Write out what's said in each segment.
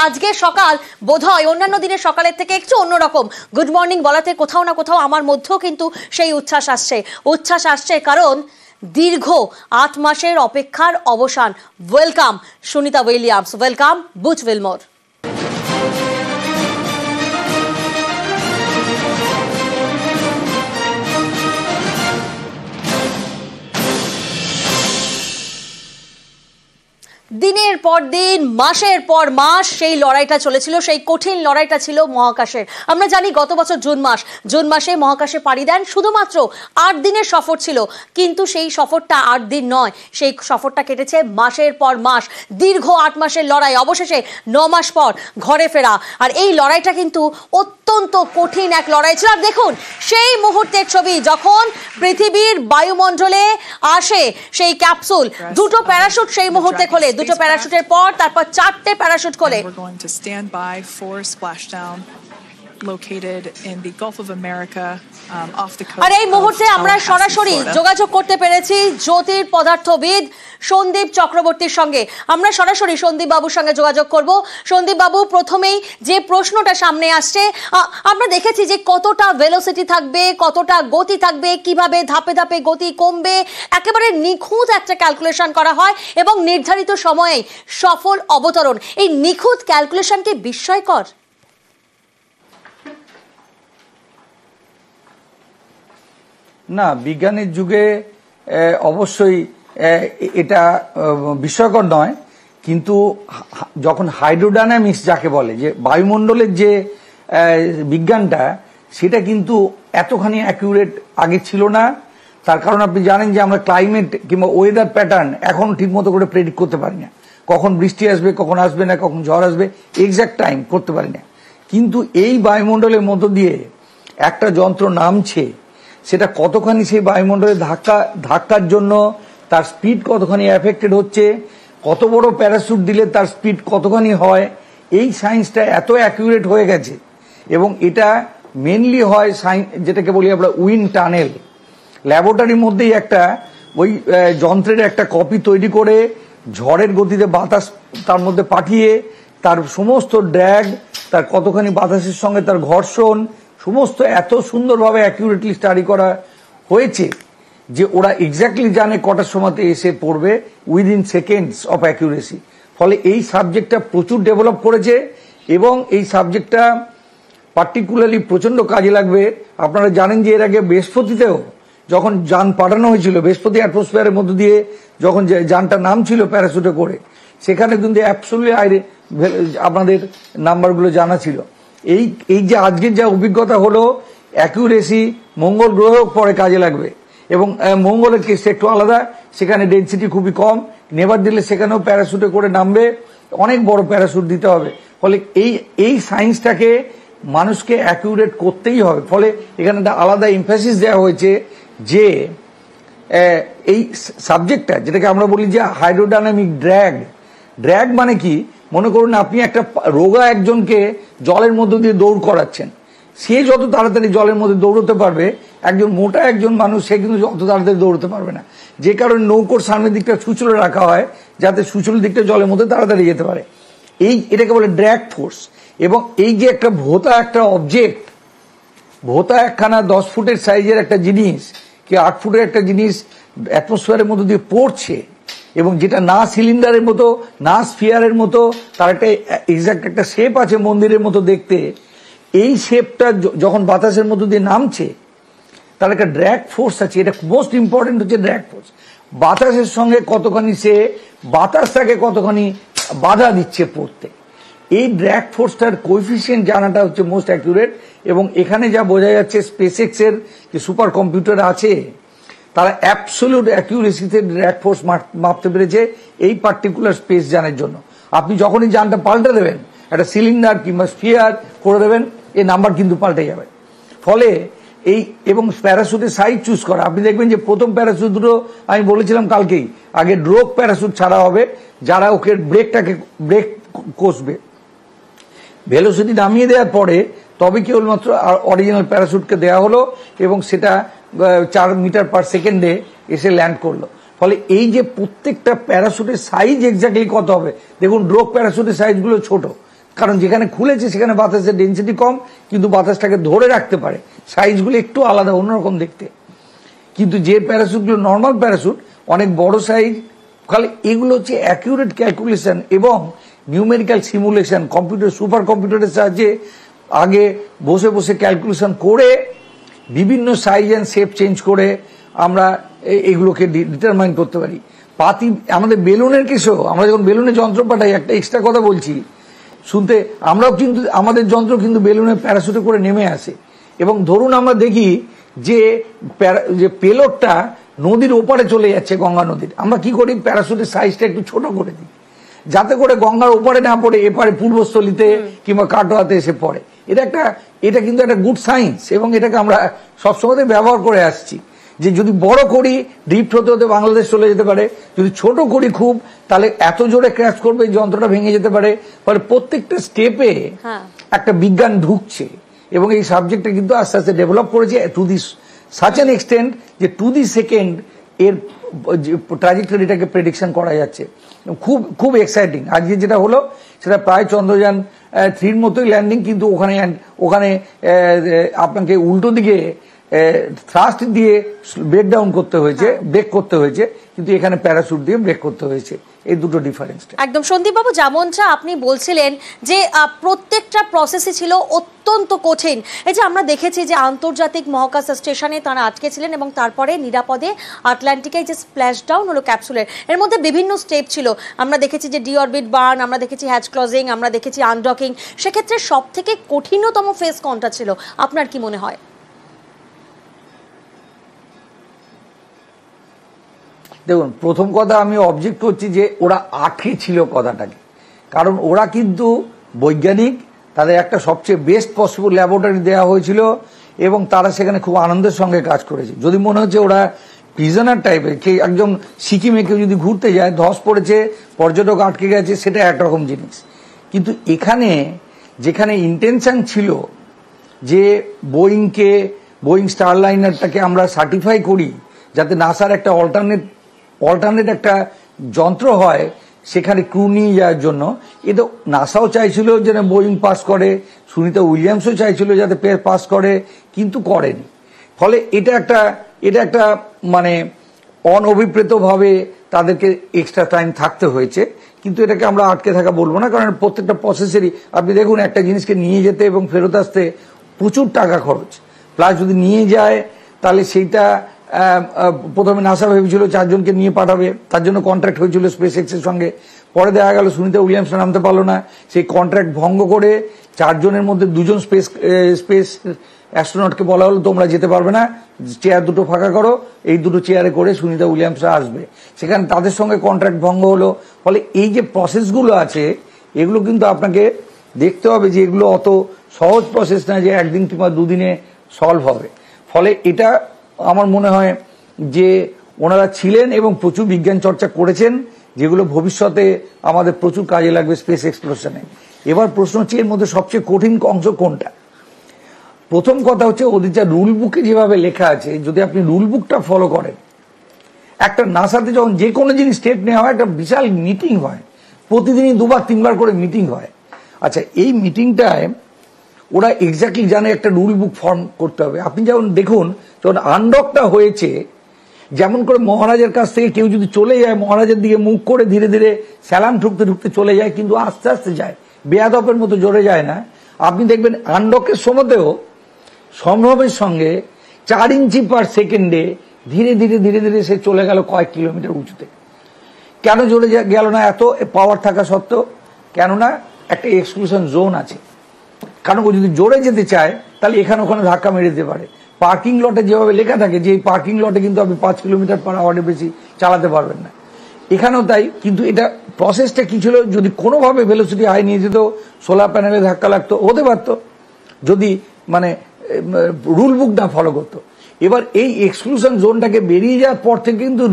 আজকের সকাল বোধহয় অন্যান্য দিনের সকালের থেকে একটু অন্যরকম। গুড মর্নিং বলাতে কোথাও না কোথাও আমার মধ্যেও কিন্তু সেই উচ্ছ্বাস আসছে কারণ দীর্ঘ ৮ মাসের অপেক্ষার অবসান। Welcome Sunita Williams, welcome Butch Wilmore. দিনের পর দিন, মাসের পর মাস সেই লড়াইটা চলেছিল, সেই কঠিন লড়াইটা ছিল মহাকাশের। আমরা জানি গত বছর জুন মাসে মহাকাশে পাড়ি দেন, শুধুমাত্র ৮ দিনের সফর ছিল, কিন্তু সেই সফরটা ৮ দিন নয়, সেই সফরটা কেটেছে মাসের পর মাস। দীর্ঘ ৮ মাসের লড়াই, অবশেষে ৯ মাস পর ঘরে ফেরা। আর এই লড়াইটা কিন্তু অত্যন্ত কঠিন এক লড়াই ছিল। আর দেখুন সেই মুহূর্তের ছবি, যখন পৃথিবীর বায়ুমণ্ডলে আসে সেই ক্যাপসুল, দুটো প্যারাশুট সেই মুহূর্তে খোলে, দুটো প্যারাশুটের পর তারপর 4টে প্যারাশুট খোলে। Located in the Gulf of America, off the coast. আর এই মুহূর্তে আমরা সরাসরি যোগাযোগ করতে পেরেছি জ্যোতির পদার্থবিদ সন্দীপ চক্রবর্তীর সঙ্গে। আমরা সরাসরি সন্দীপ বাবুর সঙ্গে যোগাযোগ করব। সন্দীপ বাবু, প্রথমেই যে প্রশ্নটা সামনে আসছে, আমরা দেখেছি যে কতটা ভেলোসিটি থাকবে, কতটা গতি থাকবে, কিভাবে ধাপে ধাপে গতি কমবে, একেবারে নিখুঁত একটা ক্যালকুলেশন করা হয় এবং নির্ধারিত সময়ে সফল অবতরণ। এই নিখুঁত ক্যালকুলেশন কি বিস্ময়কর? না, বিজ্ঞানের যুগে অবশ্যই এটা বিস্ময়কর নয়, কিন্তু যখন হাইড্রোডাইনামিক্স যাকে বলে, যে বায়ুমণ্ডলের যে বিজ্ঞানটা, সেটা কিন্তু এতখানি অ্যাকিউরেট আগে ছিল না। তার কারণ আপনি জানেন যে আমরা ক্লাইমেট কিংবা ওয়েদার প্যাটার্ন এখন ঠিক মতো করে প্রেডিক্ট করতে পারি না। কখন বৃষ্টি আসবে, কখন আসবে না, কখন ঝড় আসবে, এক্সাক্ট টাইম করতে পারি না। কিন্তু এই বায়ুমণ্ডলের মধ্য দিয়ে একটা যন্ত্র নামছে, সেটা কতখানি সেই বায়ুমণ্ডলের ধাক্কার জন্য তার স্পিড কতখানি এফেক্টেড হচ্ছে, কত বড় প্যারাশুট দিলে তার স্পিড কতখানি হয়, এই সায়েন্সটা এত অ্যাকিউরেট হয়ে গেছে। এবং এটা মেনলি হয় যেটাকে বলি আমরা উইন্ড টানেল। ল্যাবরেটরির মধ্যেই একটা ওই যন্ত্রের একটা কপি তৈরি করে ঝড়ের গতিতে বাতাস তার মধ্যে পাঠিয়ে তার সমস্ত ড্র্যাগ, তার কতখানি বাতাসের সঙ্গে তার ঘর্ষণ, সমস্ত এত সুন্দরভাবে অ্যাকিউরেটলি স্টাডি করা হয়েছে যে ওরা এক্স্যাক্টলি জানে কটার সময়তে এসে পড়বে, উইদিন সেকেন্ডস অফ অ্যাকিউরেসি। ফলে এই সাবজেক্টটা প্রচুর ডেভেলপ করেছে এবং এই সাবজেক্টটা পার্টিকুলারলি প্রচন্ড কাজে লাগবে। আপনারা জানেন যে এর আগে বৃহস্পতিতেও যখন যান পাঠানো হয়েছিল, বৃহস্পতি অ্যাটমসফিয়ারের মধ্য দিয়ে যখন যানটা নামছিল প্যারাশুটে করে, সেখানে কিন্তু অ্যাবসলিউটলি আপনাদের নাম্বারগুলো জানা ছিল। এই যে আজকের যা অভিজ্ঞতা হলো, অ্যাকিউরেসি মঙ্গল গ্রহ পরে কাজে লাগবে। এবং মঙ্গলের কেসটা একটু আলাদা, সেখানে ডেন্সিটি খুবই কম, নেভার দিলে সেখানেও প্যারাশুটে করে নামবে, অনেক বড় প্যারাশুট দিতে হবে। ফলে এই সায়েন্সটাকে মানুষকে অ্যাকিউরেট করতেই হবে। ফলে এখানে একটা আলাদা এমফাসিস দেওয়া হয়েছে যে এই সাবজেক্টটা, যেটাকে আমরা বলি যে হাইড্রোডাইনামিক ড্র্যাগ মানে কি, মনে করুন আপনি একটা রোগা একজনকে জলের মধ্য দিয়ে দৌড় করাচ্ছেন, সে যত তাড়াতাড়ি জলের মধ্যে দৌড়তে পারবে, একজন মোটা একজন মানুষ সে কিন্তু অত তাড়াতাড়ি দৌড়তে পারবে না। যে কারণে নৌকোর সামনের দিকটা সুচলে রাখা হয়, যাতে সুচল দিকটা জলের মধ্যে তাড়াতাড়ি যেতে পারে। এটাকে বলে ড্র্যাগ ফোর্স। এবং এই যে একটা একটা অবজেক্ট, ভোঁতা একখানা 10 ফুটের সাইজের একটা জিনিস কি 8 ফুটের একটা জিনিস অ্যাটমসফিয়ারের মধ্যে দিয়ে পড়ছে, এবং যেটা না সিলিন্ডারের মতো না স্ফিয়ারের মতো, তার একটা এক্সাক্ট একটা শেপ আছে মন্দিরের মতো দেখতে, এই শেপটা যখন বাতাসের মধ্য দিয়ে নামছে, তার একটা ড্র্যাগ ফোর্স আছে। এটা মোস্ট ইম্পর্টেন্ট হচ্ছে ড্র্যাগ ফোর্স। বাতাসের সঙ্গে কতখানি সে বাতাসটাকে কতখানি বাধা দিচ্ছে পড়তে, এই ড্র্যাগ ফোর্সটার কোএফিসিয়েন্ট জানাটা হচ্ছে মোস্ট অ্যাকিউরেট। এবং এখানে যা বোঝা যাচ্ছে, স্পেসএক্স এর যে সুপার কম্পিউটার আছে, তারা অ্যাবসলিউট অ্যাকিউরেসিতে ড্র্যাগ ফোর্স মাপতে পেরেছে এই পার্টিকুলার স্পেস যানের জন্য। আপনি যখনই যানটা পাল্টে দেবেন, একটা সিলিন্ডার কিংবা স্ফিয়ার করে দেবেন, এই নাম্বার কিন্তু পাল্টে যাবে। ফলে এবং প্যারাশুটের সাইজ চুজ করা, আপনি দেখবেন যে প্রথম প্যারাশুট দুটো আমি বলেছিলাম কালকেই, আগে ড্রোপ প্যারাশুট ছাড়া হবে, যারা ওকে ব্রেক কষবে, ভেলোসিটি নামিয়ে দেওয়ার পরে তবে কেবলমাত্র অরিজিনাল প্যারাশুটকে দেওয়া হলো, এবং সেটা 4 মিটার পার সেকেন্ডে এসে ল্যান্ড করলো। ফলে এই যে প্রত্যেকটা প্যারাশুটের সাইজ এক্স্যাক্টলি কত হবে, দেখুন ড্রোপ প্যারাশুটের সাইজগুলো ছোট, কারণ যেখানে খুলেছে সেখানে বাতাসের ডেন্সিটি কম, কিন্তু বাতাসটাকে ধরে রাখতে পারে। সাইজগুলো একটু আলাদা, অন্যরকম দেখতে। কিন্তু যে প্যারাসুটগুলো নর্মাল প্যারাসুট অনেক বড় সাইজ, খালি এগুলো হচ্ছে অ্যাকিউরেট ক্যালকুলেশন এবং নিউমেরিক্যাল সিমুলেশন, কম্পিউটার সুপার কম্পিউটারের সাহায্যে আগে বসে বসে ক্যালকুলেশন করে বিভিন্ন সাইজ অ্যান্ড শেপ চেঞ্জ করে আমরা এগুলোকে ডিটারমাইন করতে পারি। পাতি আমাদের বেলুনের কেসেও আমরা যখন বেলুনে যন্ত্র পাঠাই, একটা এক্সট্রা কথা বলছি শুনতে, আমরাও কিন্তু আমাদের যন্ত্র কিন্তু বেলুনের প্যারাসুটে করে নেমে আসে। এবং ধরুন আমরা দেখি যে পেলোডটা নদীর ওপারে চলে যাচ্ছে, গঙ্গা নদীর, আমরা কি করি, প্যারাসুটের সাইজটা একটু ছোট করে দিই যাতে করে গঙ্গার ওপারে না পড়ে এপারে পূর্বস্থলীতে কিংবা কাটোয়াতে এসে পড়ে। এটা কিন্তু একটা গুড সায়েন্স এবং এটাকে আমরা সবসময় ব্যবহার করে আসছি। যে যদি বড় করি ড্রিফট হতে হতে বাংলাদেশ চলে যেতে পারে, যদি ছোট করি খুব, তাহলে এত জোরে ক্র্যাশ করবে যন্ত্রটা ভেঙে যেতে পারে। ফলে প্রত্যেকটা স্টেপে একটা বিজ্ঞান ঢুকছে এবং এই সাবজেক্টটা কিন্তু আস্তে আস্তে ডেভেলপ করেছে to this such an extent যে টু দি সেকেন্ড এর ট্র্যাজেক্টরিটাকে প্রেডিকশন করা যাচ্ছে। খুব খুব এক্সাইটিং। আজকে যেটা হলো সেটা প্রায় চন্দ্রযান 3 মতোই ল্যান্ডিং, কিন্তু ওখানে আপনাকে উল্টো দিকে থ্রাস্ট দিয়ে ব্রেকডাউন করতে হয়েছে, ব্রেক করতে হয়েছে, কিন্তু এখানে প্যারাসুট দিয়ে ব্রেক করতে হয়েছে। এই দুটো ডিফারেন্সটা একদম। সন্দীপবাবু, যেমনটা আপনি বলছিলেন যে প্রত্যেকটা প্রসেসই ছিল অত্যন্ত কঠিন। এই যে আমরা দেখেছি যে আন্তর্জাতিক মহাকাশ স্টেশনে তারা আটকে ছিলেন এবং তারপরে নিরাপদে আটলান্টিকে যে স্প্ল্যাশ ডাউন হলো ক্যাপসুলের, এর মধ্যে বিভিন্ন স্টেপ ছিল। আমরা দেখেছি যে ডিঅরবিট বার্ন, আমরা দেখেছি হ্যাচ ক্লোজিং, আমরা দেখেছি আনডকিং। সেক্ষেত্রে সব থেকে কঠিনতম ফেজ কোনটা ছিল আপনার কি মনে হয়? দেখুন, প্রথম কথা আমি অবজেক্ট করছি যে ওরা আটকে ছিল কথাটাকে, কারণ ওরা কিন্তু বৈজ্ঞানিক, তাদের একটা সবচেয়ে বেস্ট পসিবল ল্যাবরেটরি দেওয়া হয়েছিল এবং তারা সেখানে খুব আনন্দের সঙ্গে কাজ করেছে। যদি মনে হচ্ছে ওরা প্রিজনার টাইপের, কে একজন সিকিমে কেউ যদি ঘুরতে যায়, ধস পড়েছে, পর্যটক আটকে গেছে, সেটা একরকম জিনিস। কিন্তু এখানে যেখানে ইন্টেনশন ছিল যে বোয়িং স্টারলাইনারটাকে আমরা সার্টিফাই করি যাতে নাসার একটা অল্টারনেট একটা যন্ত্র হয় সেখানে ক্রু নিয়ে যাওয়ার জন্য, এটা নাসাও চাইছিল যেন বোয়িং পাস করে, সুনিতা উইলিয়ামসও চাইছিল যাতে পাস করে, কিন্তু করেনি। ফলে এটা একটা মানে অনভিপ্রেতভাবে তাদেরকে এক্সট্রা টাইম থাকতে হয়েছে। কিন্তু এটাকে আমরা আটকে থাকা বলবো না, কারণ প্রত্যেকটা প্রসেসেরই আপনি দেখুন একটা জিনিসকে নিয়ে যেতে এবং ফেরত আসতে প্রচুর টাকা খরচ, প্লাস যদি নিয়ে যায় তাহলে সেইটা প্রথমে নাসা ভেবেছিল 4 জনকে নিয়ে পাঠাবে, তার জন্য কন্ট্রাক্ট হয়েছিল স্পেস এক্সের সঙ্গে। পরে দেখা গেল সুনিতা উইলিয়ামস নামতে পারলো না, সেই কন্ট্রাক্ট ভঙ্গ করে 4 জনের মধ্যে 2 জন স্পেস অ্যাস্ট্রোনটকে বলা হলো তোমরা যেতে পারবে না, চেয়ার দুটো ফাঁকা করো, এই দুটো চেয়ারে করে সুনিতা উইলিয়ামসরা আসবে। সেখানে তাদের সঙ্গে কন্ট্রাক্ট ভঙ্গ হলো। ফলে এই যে প্রসেসগুলো আছে এগুলো কিন্তু আপনাকে দেখতে হবে যে এগুলো অত সহজ প্রসেস না যে একদিন কিংবা 2 দিনে সলভ হবে। ফলে এটা আমার মনে হয় যে ওনারা ছিলেন এবং প্রচুর বিজ্ঞান চর্চা করেছেন, যেগুলো ভবিষ্যতে আমাদের প্রচুর কাজে লাগবে স্পেস এক্সপ্লোরেশনে। এবার প্রশ্ন হচ্ছে এর মধ্যে সবচেয়ে কঠিন অংশ কোনটা। প্রথম কথা হচ্ছে ওদের যা রুল বুকে যেভাবে লেখা আছে, যদি আপনি রুল বুকটা ফলো করেন, একটা নাসাতে যখন যে কোনো জিনিস স্টেপ নেওয়া হয় একটা বিশাল মিটিং হয়, প্রতিদিনই 2-3 বার করে মিটিং হয়। আচ্ছা, এই মিটিংটায় ওরা এক্স্যাক্টলি জানে একটা রুল বুক ফর্ম করতে হবে। আপনি যেমন দেখুন যখন আনডকটা হয়েছে, যেমন করে মহারাজের কাছ থেকে কেউ যদি চলে যায়, মহারাজের দিকে মুখ করে ধীরে ধীরে স্যালাম ঠুকতে ঠুকতে চলে যায়, কিন্তু আস্তে আস্তে যায়, বেয়াদপের মতো জোরে যায় না। আপনি দেখবেন আনডকের সময়তেও সম্ভ্রমের সঙ্গে 4 ইঞ্চি পার সেকেন্ডে ধীরে ধীরে ধীরে ধীরে সে চলে গেল কয়েক কিলোমিটার উঁচুতে। কেন জোরে গেল না এত পাওয়ার থাকা সত্ত্বেও? কেননা একটা এক্সক্লুশন জোন আছে। কারণ ও যদি জোরে যেতে চায় তাহলে এখানে ওখানে ধাক্কা মেরে দিতে পারে। পার্কিং লটে যেভাবে লেখা থাকে যে এই পার্কিং লটে কিন্তু আপনি 5 কিলোমিটার পার আওয়ারের বেশি চালাতে পারবেন না, এখানেও তাই। কিন্তু এটা প্রসেসটা কি ছিল, যদি কোনোভাবে ভেলোসিটি হাই নিয়ে যেত, সোলার প্যানেলে ধাক্কা লাগতো, হতে পারতো, যদি মানে রুল বুক না ফলো করতো। এবার এই এক্সক্লুশন জোনটাকে বেরিয়ে যাওয়ার পর থেকে কিন্তু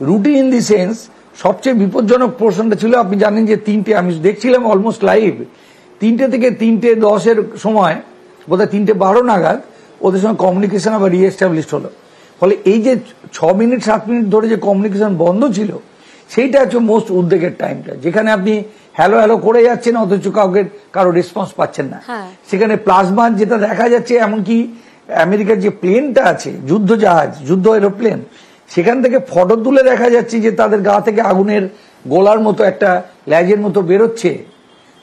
রুটিন ইন দি সেন্স সবচেয়ে বিপজ্জনক পোর্শনটা ছিল। আপনি জানেন যে 3টে, আমি দেখছিলাম অলমোস্ট লাইভ, 3টে থেকে 3:10 সময়, বোধহয় 3:12 নাগাদ ওদের সঙ্গে কমিউনিকেশন আবার রিএস্টাবলিশ হলো। ফলে এই যে 6 মিনিট 7 মিনিট ধরে যে কমিউনিকেশন বন্ধ ছিল, সেইটা হচ্ছে মোস্ট উদ্বেগের টাইমটা, যেখানে আপনি হ্যালো হ্যালো করে যাচ্ছেন, অথচ কারো রেসপন্স পাচ্ছেন না। সেখানে প্লাজমা যেটা দেখা যাচ্ছে, এমনকি আমেরিকার যে প্লেনটা আছে, যুদ্ধ জাহাজ, যুদ্ধ এরোপ্লেন, সেখান থেকে ফটো তুলে দেখা যাচ্ছে যে তাদের গা থেকে আগুনের গোলার মতো একটা ল্যাজের মতো বেরোচ্ছে,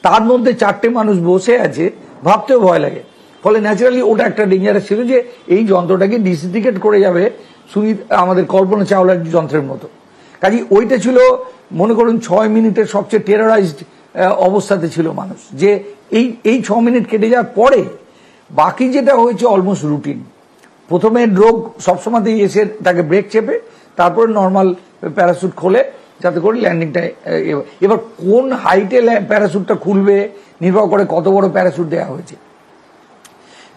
তার মধ্যে 4টে মানুষ বসে আছে, ভাবতেও ভয় লাগে। ফলে ন্যাচারালি ওটা একটা ডেঞ্জারাস ছিল যে এই যন্ত্রটাকে ডিসিডিকেট করে যাবে আমাদের কল্পনা চাওলার যন্ত্রের মতো। কাজে ওইটা ছিল, মনে করুন 6 মিনিটের সবচেয়ে টেররাইজড অবস্থাতে ছিল মানুষ, যে এই 6 মিনিট কেটে যাওয়ার পরে বাকি যেটা হয়েছে অলমোস্ট রুটিন। প্রথমে ড্রোগ সবসময়তেই এসে তাকে ব্রেক চেপে তারপরে নর্মাল প্যারাসুট খোলে, যাতে করে ল্যান্ডিংটা। এবার কোন হাইটে প্যারাসুটটা খুলবে নির্ভর করে কত বড় প্যারাসুট দেওয়া হয়েছে।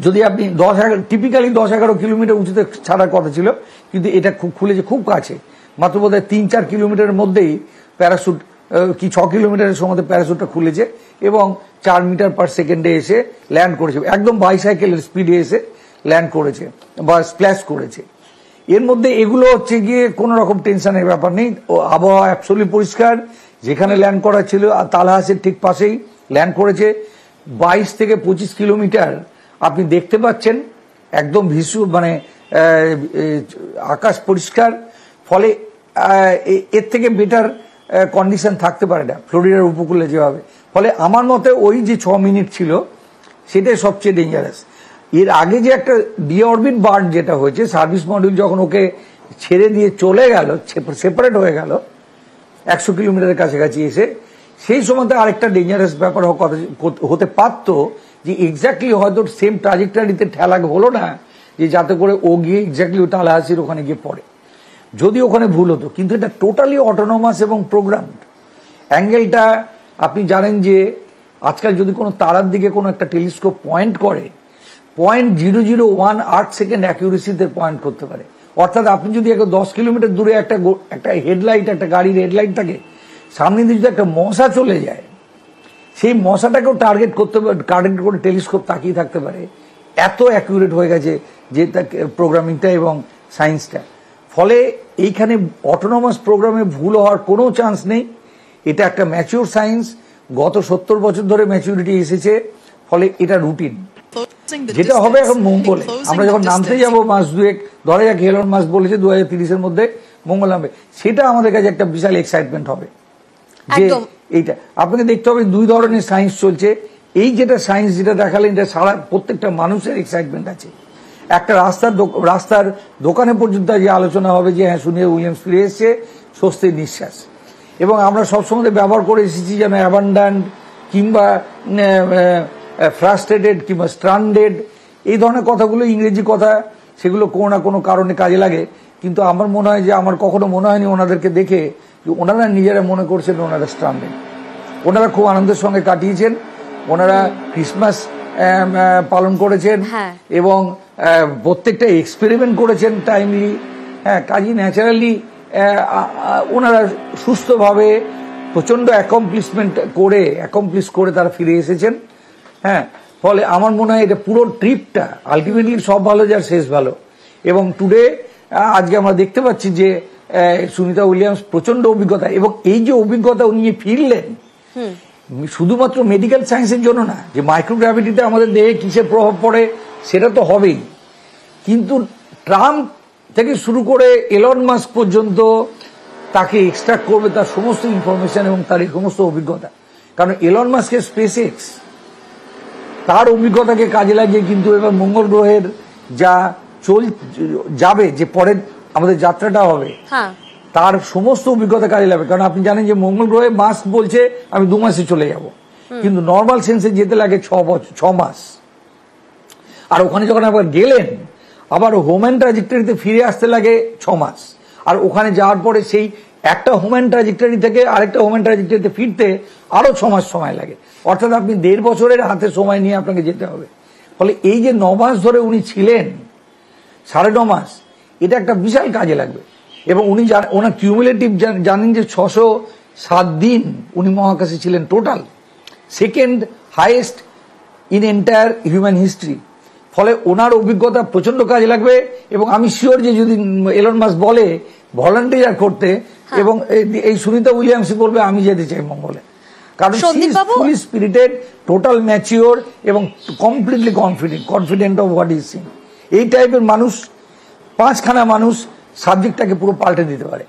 যদি আপনি 10-11 কিলোমিটার উঁচুতে ছাড়ার কথা ছিল, কিন্তু এটা খুলেছে খুব কাছে, মাত্র বোধহয় 3-4 কিলোমিটারের মধ্যেই প্যারাসুট, কি 6 কিলোমিটারের সময় প্যারাসুটটা খুলেছে এবং 4 মিটার পার সেকেন্ডে এসে ল্যান্ড করেছে, একদম বাইসাইকেলের স্পিডে এসে ল্যান্ড করেছে বা স্প্ল্যাশ করেছে। এর মধ্যে এগুলো হচ্ছে গিয়ে কোনো রকম টেনশনের ব্যাপার নেই, আবহাওয়া অ্যাবসলিউটলি পরিষ্কার। যেখানে ল্যান্ড করা ছিল আর তালহাসের ঠিক পাশেই ল্যান্ড করেছে। 22 থেকে 25 কিলোমিটার আপনি দেখতে পাচ্ছেন, একদম মানে আকাশ পরিষ্কার। ফলে এর থেকে বেটার কন্ডিশন থাকতে পারে না ফ্লোরিডার উপকূলে যেভাবে। ফলে আমার মতে ওই যে 6 মিনিট ছিল সেটাই সবচেয়ে ডেঞ্জারাস। এর আগে যে একটা ডিঅরবিট বার্ন যেটা হয়েছে, সার্ভিস মডিউল যখন ওকে ছেড়ে দিয়ে চলে গেল, সেপারেট হয়ে গেল 100 কিলোমিটারের কাছাকাছি এসে, সেই সময়তে আরেকটা ডেঞ্জারাস ব্যাপার হতে পারত যে এক্স্যাক্টলি হয়তো সেম ট্রাজেক্টরিতে ঠেলা হলো না, যে যাতে করে ও গিয়ে এক্স্যাক্টলি তালহাসির ওখানে গিয়ে পড়ে, যদি ওখানে ভুল হতো। কিন্তু এটা টোটালি অটোনোমাস এবং প্রোগ্রামড। অ্যাঙ্গেলটা আপনি জানেন যে আজকাল যদি কোনো তারার দিকে কোনো একটা টেলিস্কোপ পয়েন্ট করে, 0.001 সেকেন্ড অ্যাকিউরেসিতে পয়েন্ট করতে পারে। অর্থাৎ আপনি যদি 10 কিলোমিটার দূরে একটা হেডলাইট, একটা গাড়ির হেডলাইট থাকে, সামনে দিয়ে যদি একটা মশা চলে যায়, সেই মশাটাকেও টার্গেট করে টেলিস্কোপ তাকিয়ে থাকতে পারে। এত অ্যাকিউরেট হয়ে গেছে যে প্রোগ্রামিংটা এবং সায়েন্সটা। ফলে এইখানে অটোনোমাস প্রোগ্রামে ভুল হওয়ার কোনো চান্স নেই। এটা একটা ম্যাচিওর সায়েন্স, গত 70 বছর ধরে ম্যাচিউরিটি এসেছে। ফলে এটা রুটিন। যেটা হবে এখন মঙ্গলে, আমরা যখন নামতে যাবো মাস 2 ধরে যাক এলন মাস্ক বলেছে 2030-এর মধ্যে মঙ্গল নামবে, সেটা আমাদের কাছে একটা বিশাল এক্সাইটমেন্ট হবে। যে এইটা আপনাকে দেখতে হবে, 2 ধরনের সায়েন্স চলছে। এই যেটা সায়েন্স যেটা দেখালেন, এটা সারা প্রত্যেকটা মানুষের এক্সাইটমেন্ট আছে। একটা রাস্তার দোকানে পর্যন্ত যে আলোচনা হবে যে হ্যাঁ সুনিতা উইলিয়ামস ফিরে এসছে, স্বস্তির নিঃশ্বাস। এবং আমরা সবসময় ব্যবহার করে এসেছি যেন অ্যাবান্ডান্ট কিংবা ফ্রাস্ট্রেটেড কিংবা স্ট্রান্ডেড, এই ধরনের কথাগুলো ইংরেজি কথা, সেগুলো কোনো না কোনো কারণে কাজে লাগে। কিন্তু আমার মনে হয় যে আমার কখনো মনে হয়নি ওনাদেরকে দেখে যে ওনারা নিজেরা মনে করছেন ওনারা স্ট্রান্ডেড। ওনারা খুব আনন্দের সঙ্গে কাটিয়েছেন, ওনারা ক্রিসমাস পালন করেছেন এবং প্রত্যেকটা এক্সপেরিমেন্ট করেছেন টাইমলি। হ্যাঁ, কাজী ন্যাচারালি ওনারা সুস্থভাবে প্রচন্ড অ্যাকমপ্লিশ করে তারা ফিরে এসেছেন। হ্যাঁ, ফলে আমার মনে হয় এটা পুরো ট্রিপটা আলটিমেটলি সব ভালো যার শেষ ভালো। এবং টুডে আজকে আমরা দেখতে পাচ্ছি যে সুনিতা উইলিয়ামস প্রচন্ড অভিজ্ঞতা, এবং এই যে অভিজ্ঞতা উনি ফিরলেন শুধুমাত্র মেডিকেল সায়েন্সের জন্য না, যে মাইক্রোগ্র্যাভিটিতে আমাদের দেহে কিসের প্রভাব পড়ে সেটা তো হবেই, কিন্তু ট্রাম্প থেকে শুরু করে এলন মাস্ক পর্যন্ত তাকে এক্সট্রাক্ট করবে তার সমস্ত ইনফরমেশন এবং তার এই সমস্ত অভিজ্ঞতা। কারণ এলন মাস্কের স্পেস এক্স, তার অভিজ্ঞতাকে কাজে লাগিয়ে কিন্তু এবার মঙ্গল গ্রহের যা যাবে, যে পরের আমাদের যাত্রাটা হবে, তার সমস্ত অভিজ্ঞতা কাজে লাগবে। কারণ আপনি জানেন যে মঙ্গল গ্রহে মাস্ক বলছে আমি 2 মাসে চলে যাব, কিন্তু নর্মাল সেন্সে যেতে লাগে 6 মাস। আর ওখানে যখন আবার গেলেন, আবার হোম্যান ট্রাজেক্টরিতে ফিরে আসতে লাগে 6 মাস। আর ওখানে যাওয়ার পরে সেই একটা হোম্যান ট্রাজেক্টরি থেকে আরেকটা হোম্যান ট্রাজেক্টরিতে ফিরতে আরো 6 মাস সময় লাগে। অর্থাৎ আপনি 1.5 বছরের হাতে সময় নিয়ে আপনাকে যেতে হবে। ফলে এই যে 9 মাস ধরে উনি ছিলেন, 9.5 মাস, এটা একটা বিশাল কাজে লাগবে। এবং উনি ওনার কিউমুলেটিভ জানেন যে 607 দিন উনি মহাকাশে ছিলেন, total second highest in entire human history. ফলে ওনার অভিজ্ঞতা প্রচন্ড কাজে লাগবে। এবং আমি শিওর যে যদি এলন মাস্ক বলে ভলান্টিয়ার করতে, এবং এই সুনিতা উইলিয়ামস বলবে আমি যেতে চাই মঙ্গলে, কারণ ফুলি স্পিরিটেড, টোটাল ম্যাচিওর এবং completely confident of what is Singh. এই টাইপের মানুষ, 5খানা মানুষ সাবজেক্টটাকে পুরো পাল্টে দিতে পারে।